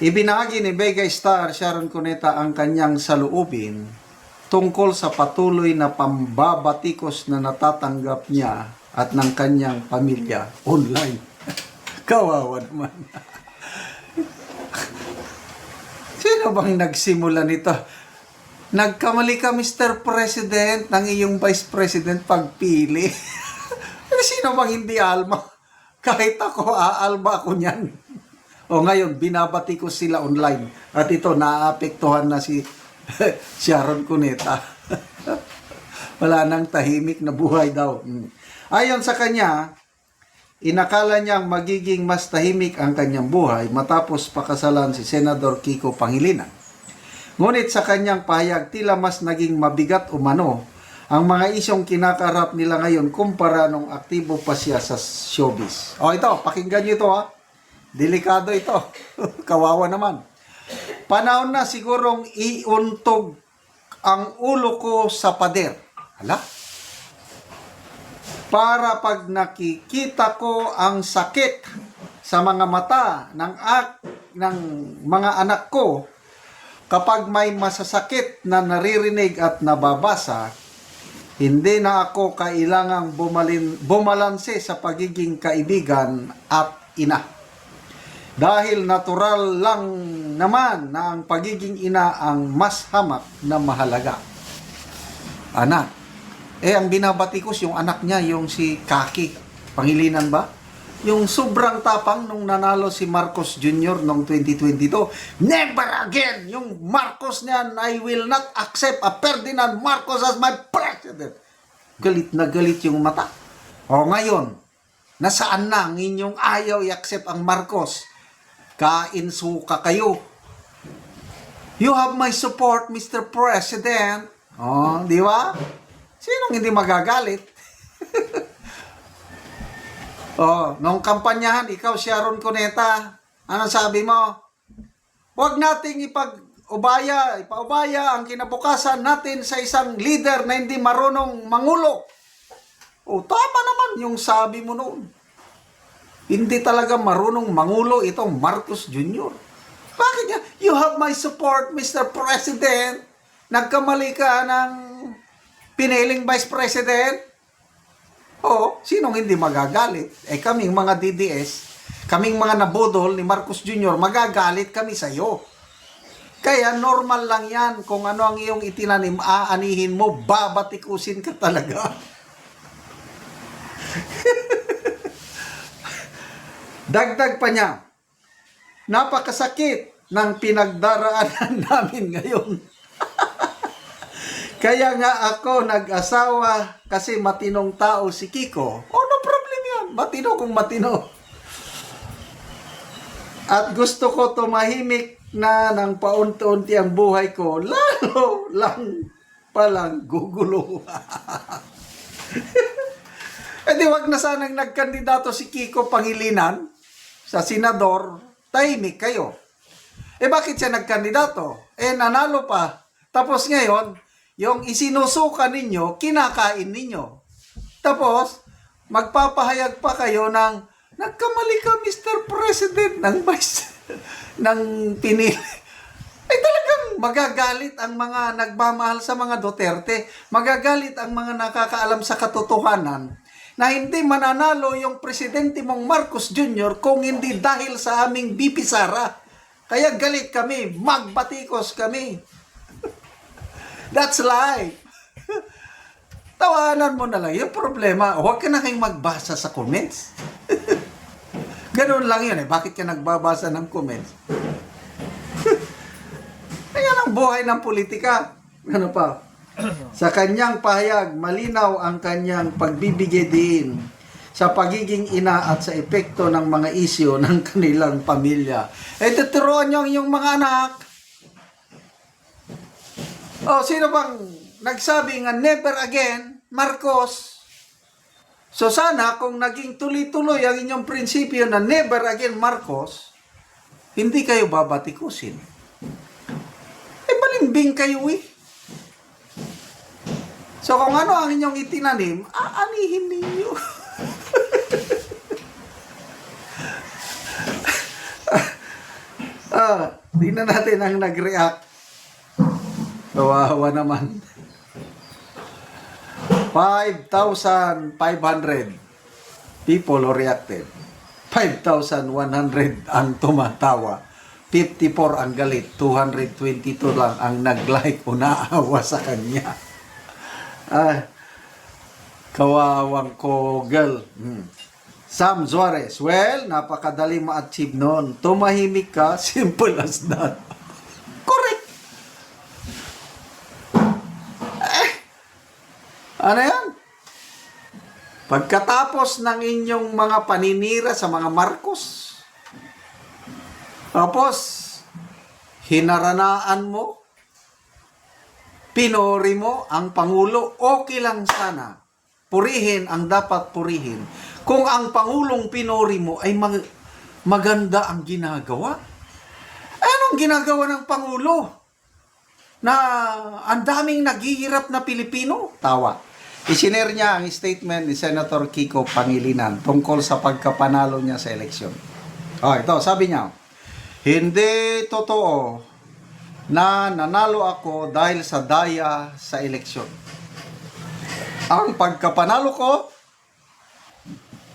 Ibinahagi ni Vega Star Sharon Cuneta ang kanyang saloobin tungkol sa patuloy na pambabatikos na natatanggap niya at ng kanyang pamilya online. Kawawa naman. Sino bang nagsimula nito? Nagkamali ka, Mr. President, ng iyong Vice President pagpili. Sino bang hindi alma? Kahit ako, aalma ako niyan. O ngayon, binabati ko sila online. At ito, naaapektuhan na si Sharon Cuneta. Wala nang tahimik na buhay daw. Ayon sa kanya, inakala niyang magiging mas tahimik ang kanyang buhay matapos pakasalan si Senador Kiko Pangilinan. Ngunit sa kanyang pahayag, tila mas naging mabigat umano ang mga isyong kinakarap nila ngayon kumpara nung aktibo pa siya sa showbiz. O ito, pakinggan niyo ito ha. Delikado ito. Kawawa naman. Panahon na sigurong iuntog ang ulo ko sa pader. Hala? Para pag nakikita ko ang sakit sa mga mata ng mga anak ko, kapag may masasakit na naririnig at nababasa, hindi na ako kailangang bumalanse sa pagiging kaibigan at ina. Dahil natural lang naman na ang pagiging ina ang mas hamak na mahalaga. Anak. Ang binabatikos yung anak niya, yung si Kaki. Pangilinan ba? Yung sobrang tapang nung nanalo si Marcos Jr. noong 2022. Never again! Yung Marcos niyan, I will not accept a Ferdinand Marcos as my president. Galit na galit yung mata. O ngayon, nasaan na ang inyong ayaw i-accept ang Marcos? Kain suka kayo. You have my support, Mr. President. O, di ba? Sinong hindi magagalit? Nung kampanyahan, ikaw, Sharon Cuneta, anong sabi mo? Huwag nating ipaubaya ang kinabukasan natin sa isang leader na hindi marunong mangulo. Tama naman yung sabi mo noon. Hindi talaga marunong mangulo itong Marcos Jr. Bakit niya? You have my support, Mr. President. Nagkamali ka ng piniling Vice President. Sinong hindi magagalit? Kaming mga DDS, kaming mga nabudol ni Marcos Jr., magagalit kami sa iyo. Kaya normal lang yan. Kung ano ang iyong itinanim, aanihin mo, babatikusin ka talaga. Dagdag pa niya, napakasakit ng pinagdaraanan namin ngayon. Kaya nga ako nag-asawa kasi matinong tao si Kiko. No problem yan. Matino kung matino. At gusto ko tumahimik na ng paunti-unti ang buhay ko. Lalo lang palang gugulo. Di wag na sanang nagkandidato si Kiko Pangilinan sa senador. Tahimik kayo. Bakit siya nagkandidato? Nanalo pa. Tapos ngayon, yung isinusuka ninyo, kinakain ninyo. Tapos, magpapahayag pa kayo ng, nagkamali ka, Mr. President, ng pinili. Talagang magagalit ang mga nagmamahal sa mga Duterte. Magagalit ang mga nakakaalam sa katotohanan na hindi mananalo yung presidente mong Marcos Jr. kung hindi dahil sa aming BP Sara. Kaya galit kami, magbatikos kami. That's life. Tawanan mo na lang. Yung problema, huwag ka na kayong magbasa sa comments. Ganun lang yun Bakit ka nagbabasa ng comments? Ayan ang buhay ng politika. Ano pa? Sa kanyang pahayag, malinaw ang kanyang pagbibigay din sa pagiging ina at sa epekto ng mga isyu ng kanilang pamilya. Tuturuan niyo yung mga anak. Sino bang nagsabi nga never again, Marcos? So sana kung naging tuloy-tuloy ang inyong prinsipyo na never again, Marcos, hindi kayo babatikusin. Balimbing kayo So kung ano ang inyong itinanim, aanihin ninyo. Tingnan natin ang nag-react. Kawawa naman. 5,500 people who reacted. 5,100 ang tumatawa. 54 ang galit. 222 lang ang nag-like o naawa sa kanya. Kawawang ko, girl. Sam Suarez, well, napakadali ma-achieve noon. Tumahimik ka, simple as that. Correct. Ano yan? Pagkatapos ng inyong mga paninira sa mga Marcos, tapos, hinaranaan mo, pinori mo ang Pangulo, okay lang sana. Purihin ang dapat purihin. Kung ang Pangulong pinori mo ay maganda ang ginagawa. Anong ginagawa ng Pangulo? Na ang daming naghihirap na Pilipino? Tawa. Isinare niya ang statement ni Senator Kiko Pangilinan tungkol sa pagkapanalo niya sa eleksyon. Ito, sabi niya, hindi totoo na nanalo ako dahil sa daya sa eleksyon. Ang pagkapanalo ko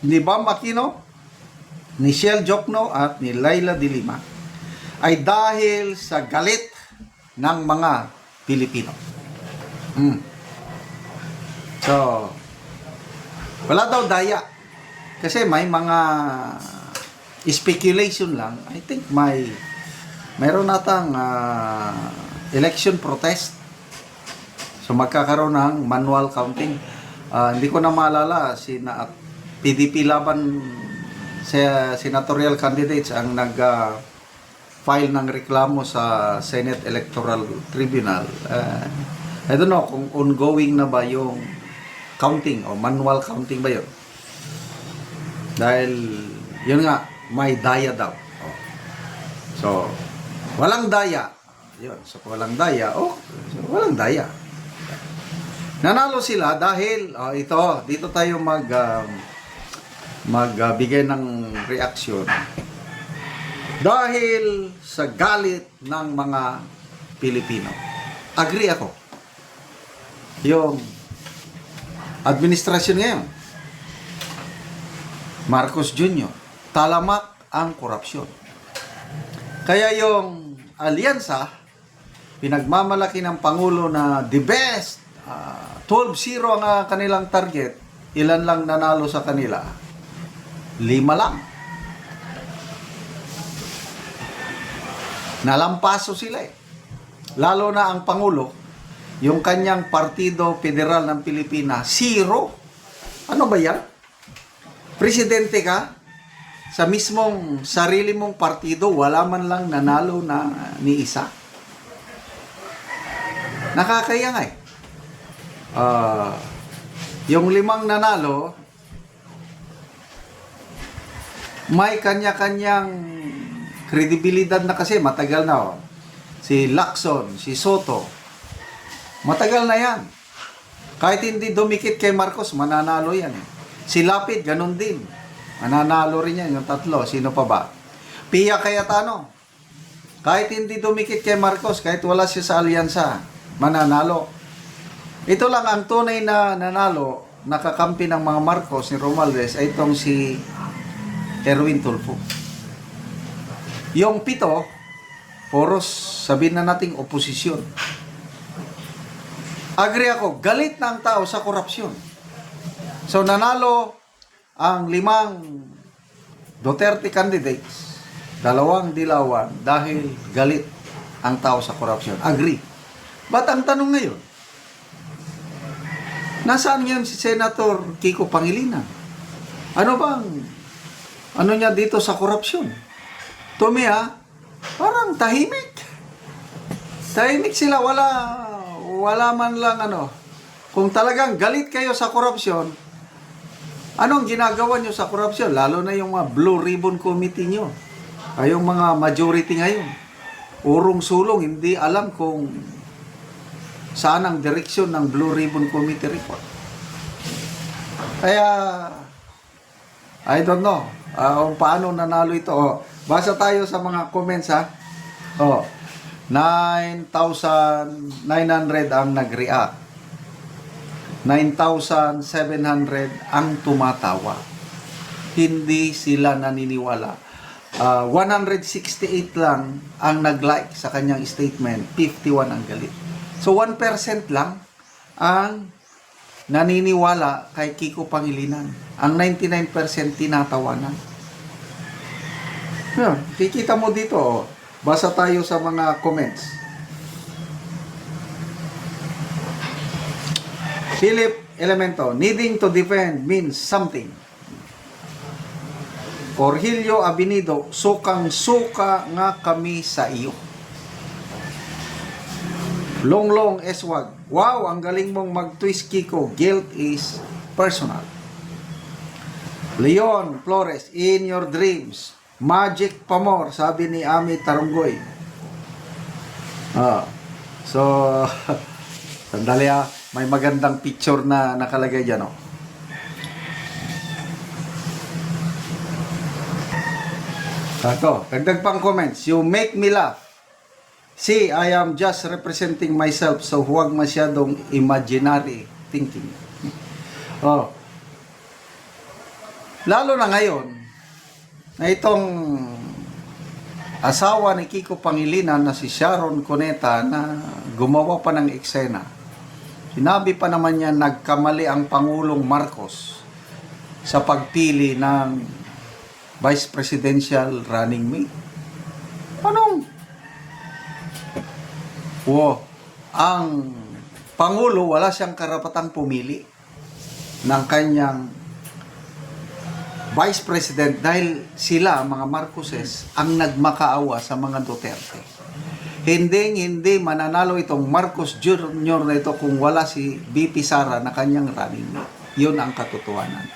ni Bam Aquino, ni Shell Jokno at ni Laila de Lima ay dahil sa galit ng mga Pilipino. So, wala daw daya. Kasi may mga speculation lang. I think mayroon natang election protest. So, magkakaroon ng manual counting. Hindi ko na maalala, PDP laban sa senatorial candidates ang nag-file ng reklamo sa Senate Electoral Tribunal. I don't know kung ongoing na ba yung counting o manual counting ba yun. Dahil, yun nga, may daya daw. So, walang daya. Yun, so walang daya. So, walang daya. Nanalo sila dahil, dito tayo magbigay ng reaksyon. Dahil sa galit ng mga Pilipino. Agree ako. Yung administrasyon ngayon, Marcos Jr., talamak ang korupsyon. Kaya yung alyansa, pinagmamalaki ng Pangulo na the best, 12-0 ang kanilang target, ilan lang nanalo sa kanila? 5 lang. Nalampaso sila eh. Lalo na ang Pangulo, yung kanyang Partido Federal ng Pilipinas, 0. Ano ba yan? Presidente ka, sa mismong sarili mong partido, wala man lang nanalo na ni isa. Nakakaya nga eh. Yung 5 nanalo, may kanya-kanyang kredibilidad na kasi, matagal na. Si Lacson, si Soto, matagal na yan. Kahit hindi dumikit kay Marcos, mananalo yan. Si Lapid, ganun din. Mananalo rin yan, yung 3. Sino pa ba? Pia Cayetano. Kahit hindi dumikit kay Marcos, kahit wala siya sa alyansa, mananalo. Ito lang ang tunay na nanalo, nakakampi ng mga Marcos ni Romualdez, ay itong si Erwin Tulfo. Yung 7, puros sabihin na nating oposisyon. Agree ako, galit na ang tao sa korupsyon. So nanalo ang 5 Duterte candidates, 2 dilawan dahil galit ang tao sa korupsyon. Agree. But ang tanong ngayon, nasaan ngayon si Senator Kiko Pangilinan? Ano niya dito sa korupsyon? Tumiya, parang tahimik. Tahimik sila, wala man lang Kung talagang galit kayo sa korupsyon, anong ginagawa nyo sa korupsyon? Lalo na yung mga Blue Ribbon Committee nyo. Kayong mga majority ngayon. Urong-sulong, hindi alam kung saan ang direksyon ng Blue Ribbon Committee report. Kaya, I don't know kung paano nanalo ito. Basa tayo sa mga comments ha. Oh, 9,900 ang nag-react. 9,700 ang tumatawa. Hindi sila naniniwala. 168 lang ang nag-like sa kanyang statement. 51 ang galit. So 1% lang ang naniniwala kay Kiko Pangilinan. Ang 99% tinatawanan. Kikita mo dito. Oh. Basa tayo sa mga comments. Philip Elemento, needing to defend means something. Orhilio Abinido, sukang-suka nga kami sa iyo. Longlong Eswag, wow, ang galing mong mag-twist, Kiko. Guilt is personal. Leon Flores, in your dreams. Magic Pamor, sabi ni Ami Tarunggoy. So, sandali may magandang picture na nakalagay dyan. Ito, dagdag pang comments. You make me laugh. See, I am just representing myself, so huwag masyadong imaginary thinking. Lalo na ngayon, na itong asawa ni Kiko Pangilinan na si Sharon Cuneta na gumawa pa ng eksena. Sinabi pa naman niya nagkamali ang Pangulong Marcos sa pagpili ng Vice Presidential running mate. Anong? Ang Pangulo wala siyang karapatang pumili ng kanyang Vice President dahil sila, mga Marcoses, ang nagmakaawa sa mga Duterte. Hindi mananalo itong Marcos Jr. na ito kung wala si VP Sara na kanyang running mate. Yun ang katotohanan.